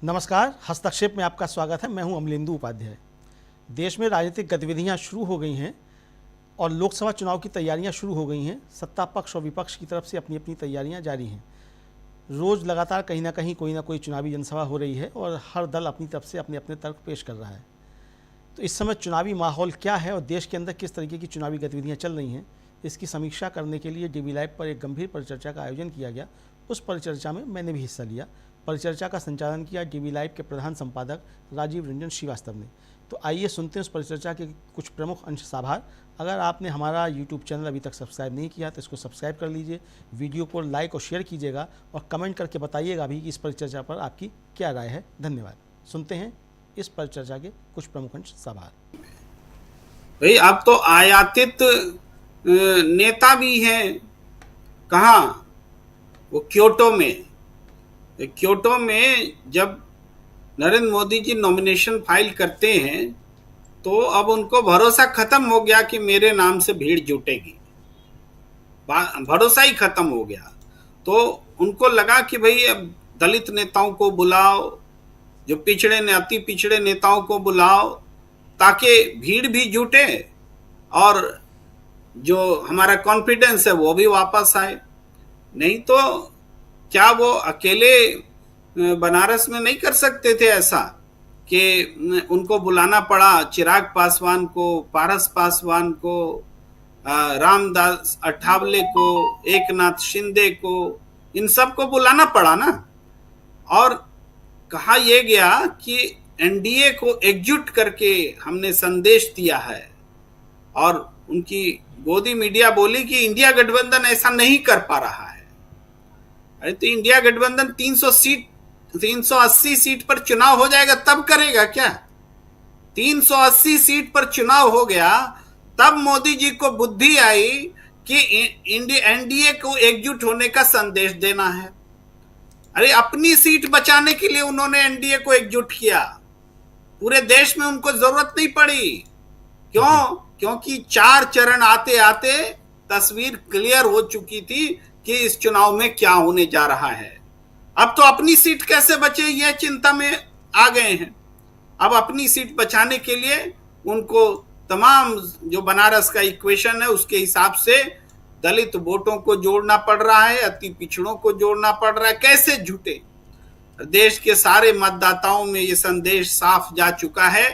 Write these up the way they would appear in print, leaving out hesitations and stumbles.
नमस्कार, हस्तक्षेप में आपका स्वागत है। मैं हूं अमलेंदु उपाध्याय। देश में राजनीतिक गतिविधियां शुरू हो गई हैं और लोकसभा चुनाव की तैयारियां शुरू हो गई हैं। सत्ता पक्ष और विपक्ष की तरफ से अपनी अपनी तैयारियां जारी हैं। रोज़ लगातार कहीं ना कहीं कोई ना कोई चुनावी जनसभा हो रही है और हर दल अपनी तरफ से अपने अपने तर्क पेश कर रहा है। तो इस समय चुनावी माहौल क्या है और देश के अंदर किस तरीके की चुनावी गतिविधियाँ चल रही हैं, इसकी समीक्षा करने के लिए DB लाइव पर एक गंभीर परिचर्चा का आयोजन किया गया। उस परिचर्चा में मैंने भी हिस्सा लिया। परिचर्चा का संचालन किया DB लाइव के प्रधान संपादक राजीव रंजन श्रीवास्तव ने। तो आइए सुनते हैं उस परिचर्चा के कुछ प्रमुख अंश साभार। अगर आपने हमारा YouTube चैनल अभी तक सब्सक्राइब नहीं किया तो इसको सब्सक्राइब कर लीजिए, वीडियो को लाइक और शेयर कीजिएगा और कमेंट करके बताइएगा भी कि इस परिचर्चा पर आपकी क्या राय है। धन्यवाद। सुनते हैं इस परिचर्चा के कुछ प्रमुख अंश साभार। भाई अब तो आयातित नेता भी हैं। कहाँ? वो क्योटो में जब नरेंद्र मोदी जी नॉमिनेशन फाइल करते हैं तो अब उनको भरोसा खत्म हो गया कि मेरे नाम से भीड़ जुटेगी। भरोसा ही खत्म हो गया। तो उनको लगा कि भाई अब दलित नेताओं को बुलाओ, जो अति पिछड़े नेताओं को बुलाओ ताकि भीड़ भी जुटे और जो हमारा कॉन्फिडेंस है वो भी वापस आए। नहीं तो क्या वो अकेले बनारस में नहीं कर सकते थे ऐसा कि उनको बुलाना पड़ा? चिराग पासवान को, पारस पासवान को, रामदास अठावले को, एकनाथ शिंदे को, इन सबको बुलाना पड़ा ना। और कहा यह गया कि एनडीए को एकजुट करके हमने संदेश दिया है। और उनकी गोदी मीडिया बोली कि इंडिया गठबंधन ऐसा नहीं कर पा रहा है। अरे तो इंडिया गठबंधन 380 सीट पर चुनाव हो जाएगा तब करेगा क्या? 380 सीट पर चुनाव हो गया तब मोदी जी को बुद्धि आई कि एनडीए को एकजुट होने का संदेश देना है। अरे अपनी सीट बचाने के लिए उन्होंने एनडीए को एकजुट किया। पूरे देश में उनको जरूरत नहीं पड़ी। क्यों? क्योंकि 4 चरण आते आते तस्वीर क्लियर हो चुकी थी कि इस चुनाव में क्या होने जा रहा है। अब तो अपनी सीट कैसे बचे यह चिंता में आ गए हैं। अब अपनी सीट बचाने के लिए उनको तमाम जो बनारस का इक्वेशन है उसके हिसाब से दलित वोटों को जोड़ना पड़ रहा है, अति पिछड़ों को जोड़ना पड़ रहा है। कैसे जुटे? देश के सारे मतदाताओं में ये संदेश साफ जा चुका है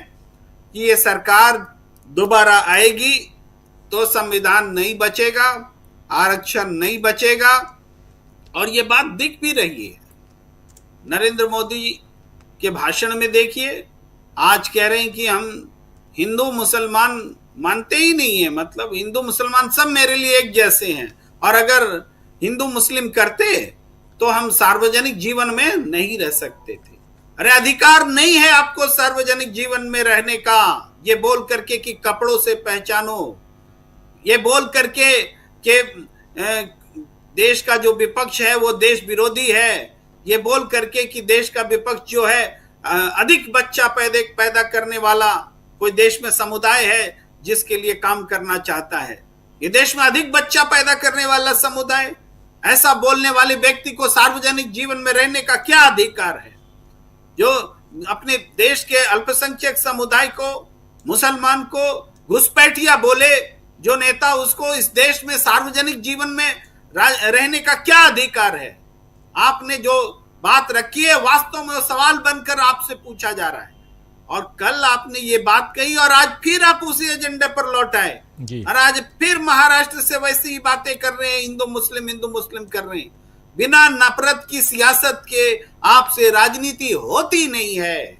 कि ये सरकार दोबारा आएगी तो संविधान नहीं बचेगा, आरक्षण नहीं बचेगा। और ये बात दिख भी रही है। नरेंद्र मोदी के भाषण में देखिए, आज कह रहे हैं कि हम हिंदू मुसलमान मानते ही नहीं है, मतलब हिंदू मुसलमान सब मेरे लिए एक जैसे हैं और अगर हिंदू मुस्लिम करते तो हम सार्वजनिक जीवन में नहीं रह सकते थे। अरे अधिकार नहीं है आपको सार्वजनिक जीवन में रहने का। ये बोल करके कि कपड़ों से पहचानो, ये बोल करके कि देश का जो विपक्ष है वो देश विरोधी है, ये बोल करके कि देश का विपक्ष जो है अधिक बच्चा पैदा करने वाला कोई देश में समुदाय है जिसके लिए काम करना चाहता है। ये देश में अधिक बच्चा पैदा करने वाला समुदाय, ऐसा बोलने वाले व्यक्ति को सार्वजनिक जीवन में रहने का क्या अधिकार है? जो अपने देश के अल्पसंख्यक समुदाय को, मुसलमान को घुसपैठिया बोले जो नेता, उसको इस देश में सार्वजनिक जीवन में रहने का क्या अधिकार है? आपने जो बात रखी है वास्तव में वो सवाल बनकर आपसे पूछा जा रहा है। और कल आपने ये बात कही और आज फिर आप उसी एजेंडे पर लौट आए और आज फिर महाराष्ट्र से वैसी ही बातें कर रहे हैं, हिंदू मुस्लिम कर रहे हैं। बिना नफरत की सियासत के आपसे राजनीति होती नहीं है।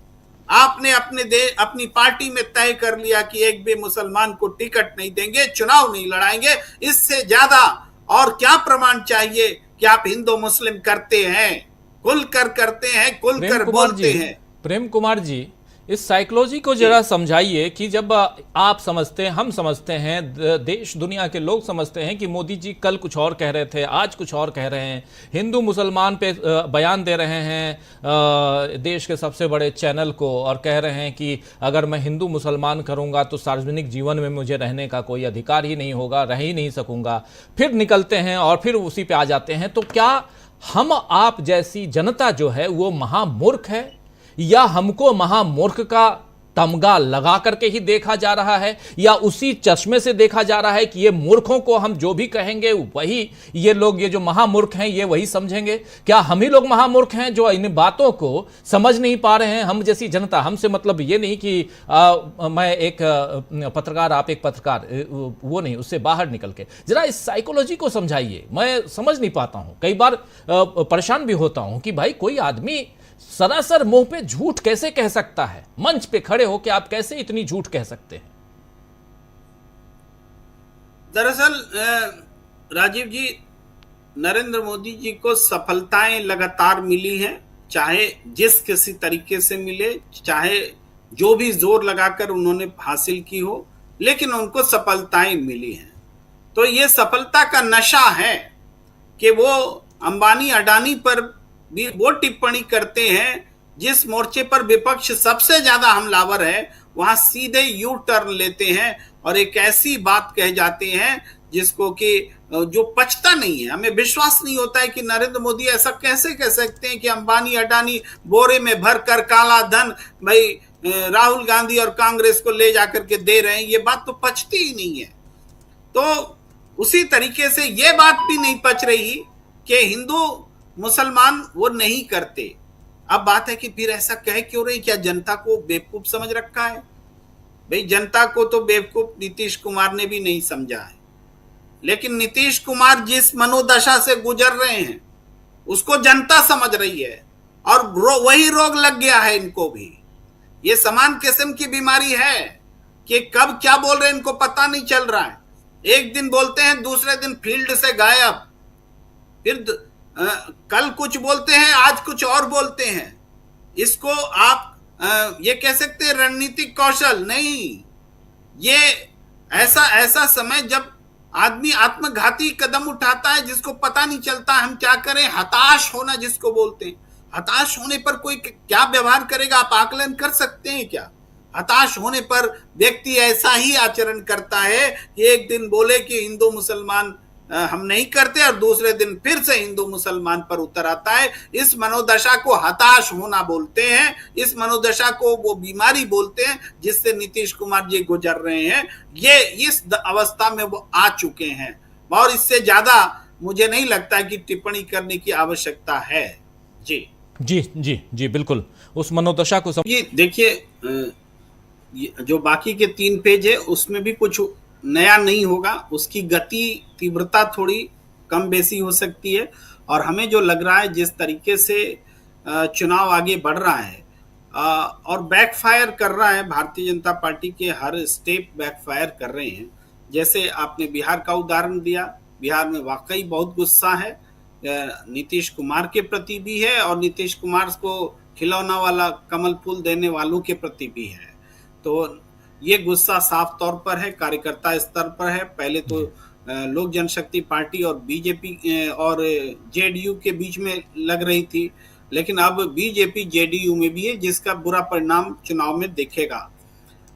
आपने अपनी पार्टी में तय कर लिया कि एक भी मुसलमान को टिकट नहीं देंगे, चुनाव नहीं लड़ाएंगे। इससे ज्यादा और क्या प्रमाण चाहिए कि आप हिंदू मुस्लिम करते हैं, खुलकर करते हैं, खुलकर बोलते हैं। प्रेम कुमार जी, इस साइकोलॉजी को जरा समझाइए कि जब आप समझते हैं, हम समझते हैं, देश दुनिया के लोग समझते हैं कि मोदी जी कल कुछ और कह रहे थे, आज कुछ और कह रहे हैं, हिंदू मुसलमान पे बयान दे रहे हैं देश के सबसे बड़े चैनल को और कह रहे हैं कि अगर मैं हिंदू मुसलमान करूंगा तो सार्वजनिक जीवन में मुझे रहने का कोई अधिकार ही नहीं होगा, रह ही नहीं सकूंगा। फिर निकलते हैं और फिर उसी पे आ जाते हैं। तो क्या हम आप जैसी जनता जो है वो महामूर्ख है या हमको महामूर्ख का तमगा लगा करके ही देखा जा रहा है, या उसी चश्मे से देखा जा रहा है कि ये मूर्खों को हम जो भी कहेंगे वही ये लोग, ये जो महामूर्ख हैं ये वही समझेंगे? क्या हम ही लोग महामूर्ख हैं जो इन बातों को समझ नहीं पा रहे हैं? हम जैसी जनता, हमसे मतलब ये नहीं कि मैं एक पत्रकार, आप एक पत्रकार, वो नहीं, उससे बाहर निकल के जरा इस साइकोलॉजी को समझाइए। मैं समझ नहीं पाता हूं, कई बार परेशान भी होता हूं कि भाई कोई आदमी सरासर मुंह पे झूठ कैसे कह सकता है? मंच पे खड़े होकर आप कैसे इतनी झूठ कह सकते हैं? दरअसल राजीव जी, नरेंद्र मोदी जी को सफलताएं लगातार मिली हैं, चाहे जिस किसी तरीके से मिले, चाहे जो भी जोर लगाकर उन्होंने हासिल की हो, लेकिन उनको सफलताएं मिली हैं। तो ये सफलता का नशा है कि वो अंबानी अडानी पर भी वो टिप्पणी करते हैं जिस मोर्चे पर विपक्ष सबसे ज्यादा हमलावर है, वहां सीधे यू टर्न लेते हैं और एक ऐसी बात कह जाते हैं जिसको कि जो पचता नहीं है। हमें विश्वास नहीं होता है कि नरेंद्र मोदी ऐसा कैसे कह सकते हैं कि अंबानी अडानी बोरे में भरकर काला धन भाई राहुल गांधी और कांग्रेस को ले जाकर के दे रहे हैं। ये बात तो पचती ही नहीं है। तो उसी तरीके से ये बात भी नहीं पच रही कि हिंदू मुसलमान वो नहीं करते। अब बात है कि फिर ऐसा कह क्यों रही? क्या जनता को बेवकूफ समझ रखा है? भाई जनता को तो बेवकूफ नीतीश कुमार ने भी नहीं समझा है, लेकिन नीतीश कुमार जिस मनोदशा से गुजर रहे हैं उसको जनता समझ रही है और वही रोग लग गया है इनको भी। ये समान किस्म की बीमारी है कि कब क्या बोल रहे हैं इनको पता नहीं चल रहा है। एक दिन बोलते हैं, दूसरे दिन फील्ड से गायब, फिर कल कुछ बोलते हैं, आज कुछ और बोलते हैं। इसको आप ये कह सकते हैं रणनीतिक कौशल नहीं। ये ऐसा समय जब आदमी आत्मघाती कदम उठाता है जिसको पता नहीं चलता हम क्या करें। हताश होना जिसको बोलते हैं, हताश होने पर कोई क्या व्यवहार करेगा आप आकलन कर सकते हैं क्या? हताश होने पर व्यक्ति ऐसा ही आचरण करता है कि एक दिन बोले कि हिंदू मुसलमान हम नहीं करते और दूसरे दिन फिर से हिंदू मुसलमान पर उतर आता है। इस मनोदशा को हताश होना बोलते हैं, इस मनोदशा को वो बीमारी बोलते हैं जिससे नीतीश कुमार जी गुजर रहे हैं। ये इस अवस्था में वो आ चुके हैं और इससे ज्यादा मुझे नहीं लगता कि टिप्पणी करने की आवश्यकता है। जी जी जी जी, बिल्कुल उस मनोदशा को ये देखिए, जो बाकी के 3 पेज है उसमें भी कुछ नया नहीं होगा। उसकी गति तीव्रता थोड़ी कम बेसी हो सकती है और हमें जो लग रहा है जिस तरीके से चुनाव आगे बढ़ रहा है और बैकफायर कर रहा है, भारतीय जनता पार्टी के हर स्टेप बैकफायर कर रहे हैं। जैसे आपने बिहार का उदाहरण दिया, बिहार में वाकई बहुत गुस्सा है, नीतीश कुमार के प्रति भी है और नीतीश कुमार को खिलौना वाला कमल फूल देने वालों के प्रति भी है। तो ये गुस्सा साफ तौर पर है, कार्यकर्ता स्तर पर है। पहले तो लोक जनशक्ति पार्टी और बीजेपी और जेडीयू के बीच में लग रही थी, लेकिन अब बीजेपी जेडीयू में भी है जिसका बुरा परिणाम चुनाव में दिखेगा।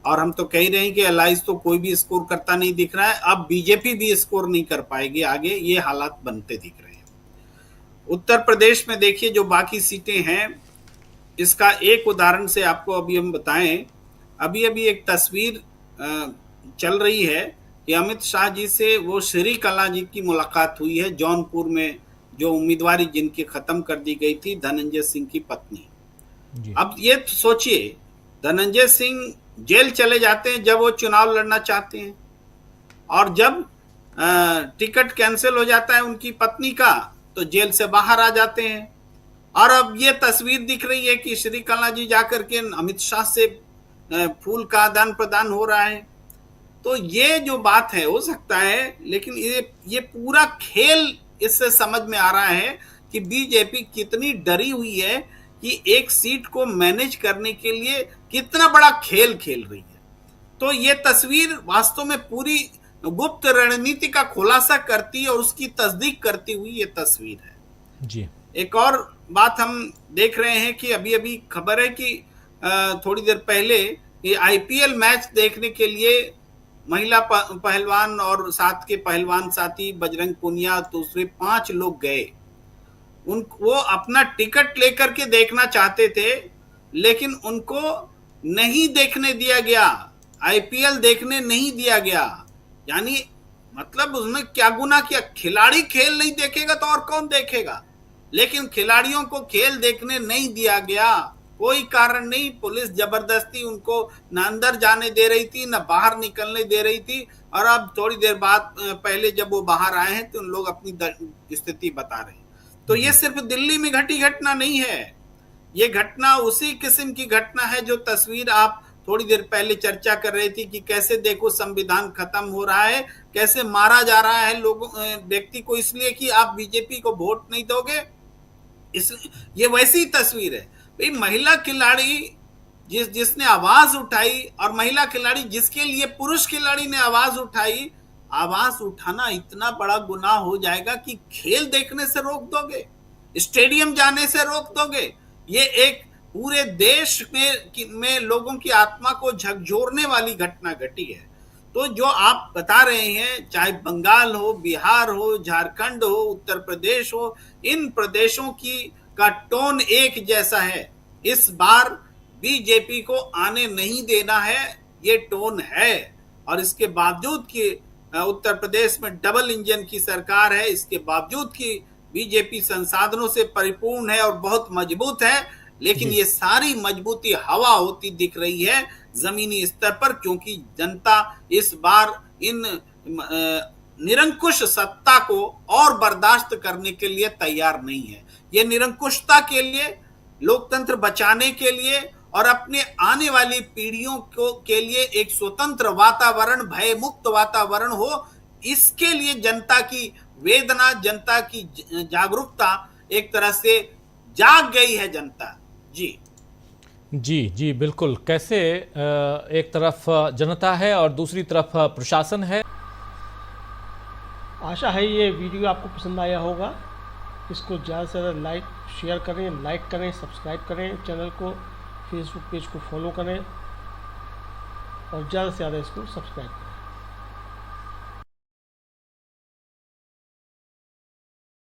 और हम तो कह ही रहे हैं कि अलायंस तो कोई भी स्कोर करता नहीं दिख रहा है, अब बीजेपी भी स्कोर नहीं कर पाएगी आगे, ये हालात बनते दिख रहे हैं। उत्तर प्रदेश में देखिए जो बाकी सीटें हैं, इसका एक उदाहरण से आपको अभी हम बताएं। अभी एक तस्वीर चल रही है कि अमित शाह जी से वो श्रीकला जी की मुलाकात हुई है जौनपुर में, जो उम्मीदवारी जिनकी खत्म कर दी गई थी, धनंजय सिंह की पत्नी। अब ये सोचिए, धनंजय सिंह जेल चले जाते हैं जब वो चुनाव लड़ना चाहते हैं, और जब टिकट कैंसिल हो जाता है उनकी पत्नी का तो जेल से बाहर आ जाते हैं। और अब ये तस्वीर दिख रही है कि श्रीकला जी जाकर के अमित शाह से फूल का आदान प्रदान हो रहा है। तो ये जो बात है, हो सकता है, लेकिन ये पूरा खेल इससे समझ में आ रहा है कि बीजेपी कितनी डरी हुई है कि एक सीट को मैनेज करने के लिए कितना बड़ा खेल खेल रही है। तो ये तस्वीर वास्तव में पूरी गुप्त रणनीति का खुलासा करती है और उसकी तस्दीक करती हुई ये तस्वीर है। जी एक और बात हम देख रहे हैं कि अभी खबर है कि थोड़ी देर पहले ये आईपीएल मैच देखने के लिए महिला पहलवान और साथ के पहलवान साथी बजरंग पुनिया दूसरे 5 लोग गए। वो अपना टिकट लेकर के देखना चाहते थे, लेकिन उनको नहीं देखने दिया गया, आईपीएल देखने नहीं दिया गया। यानी मतलब उसने क्या गुनाह किया? खिलाड़ी खेल नहीं देखेगा तो और कौन देखेगा? लेकिन खिलाड़ियों को खेल देखने नहीं दिया गया, कोई कारण नहीं। पुलिस जबरदस्ती उनको न अंदर जाने दे रही थी, न बाहर निकलने दे रही थी। और अब थोड़ी देर बाद पहले जब वो बाहर आए हैं तो उन लोग अपनी स्थिति बता रहे हैं। तो ये सिर्फ दिल्ली में घटी घटना नहीं है, ये घटना उसी किस्म की घटना है जो तस्वीर आप थोड़ी देर पहले चर्चा कर रही थी कि कैसे देखो संविधान खत्म हो रहा है, कैसे मारा जा रहा है लोगों व्यक्ति को इसलिए कि आप बीजेपी को वोट नहीं दोगे। ये वैसी तस्वीर है भाई। महिला खिलाड़ी जिसने आवाज उठाई, और महिला खिलाड़ी जिसके लिए पुरुष खिलाड़ी ने आवाज उठाई, आवाज उठाना इतना बड़ा गुनाह हो जाएगा कि खेल देखने से रोक दोगे, स्टेडियम जाने से रोक दोगे। ये एक पूरे देश में लोगों की आत्मा को झकझोरने वाली घटना घटी है। तो जो आप बता रहे हैं, चाहे बंगाल हो, बिहार हो, झारखंड हो, उत्तर प्रदेश हो, इन प्रदेशों का टोन एक जैसा है। इस बार बीजेपी को आने नहीं देना है, ये टोन है। और इसके बावजूद कि उत्तर प्रदेश में डबल इंजन की सरकार है, इसके बावजूद कि बीजेपी संसाधनों से परिपूर्ण है और बहुत मजबूत है, लेकिन ये सारी मजबूती हवा होती दिख रही है जमीनी स्तर पर, क्योंकि जनता इस बार इन निरंकुश सत्ता को और बर्दाश्त करने के लिए तैयार नहीं है। ये निरंकुशता के लिए, लोकतंत्र बचाने के लिए और अपने आने वाली पीढ़ियों के लिए एक स्वतंत्र वातावरण, भय मुक्त वातावरण हो, इसके लिए जनता की वेदना, जनता की जागरूकता, एक तरह से जाग गई है जनता। जी जी बिल्कुल। कैसे एक तरफ जनता है और दूसरी तरफ प्रशासन है। आशा है ये वीडियो आपको पसंद आया होगा। इसको ज़्यादा से ज़्यादा शेयर करें, लाइक करें, सब्सक्राइब करें चैनल को, फेसबुक पेज को फॉलो करें और ज़्यादा से ज़्यादा इसको सब्सक्राइब करें।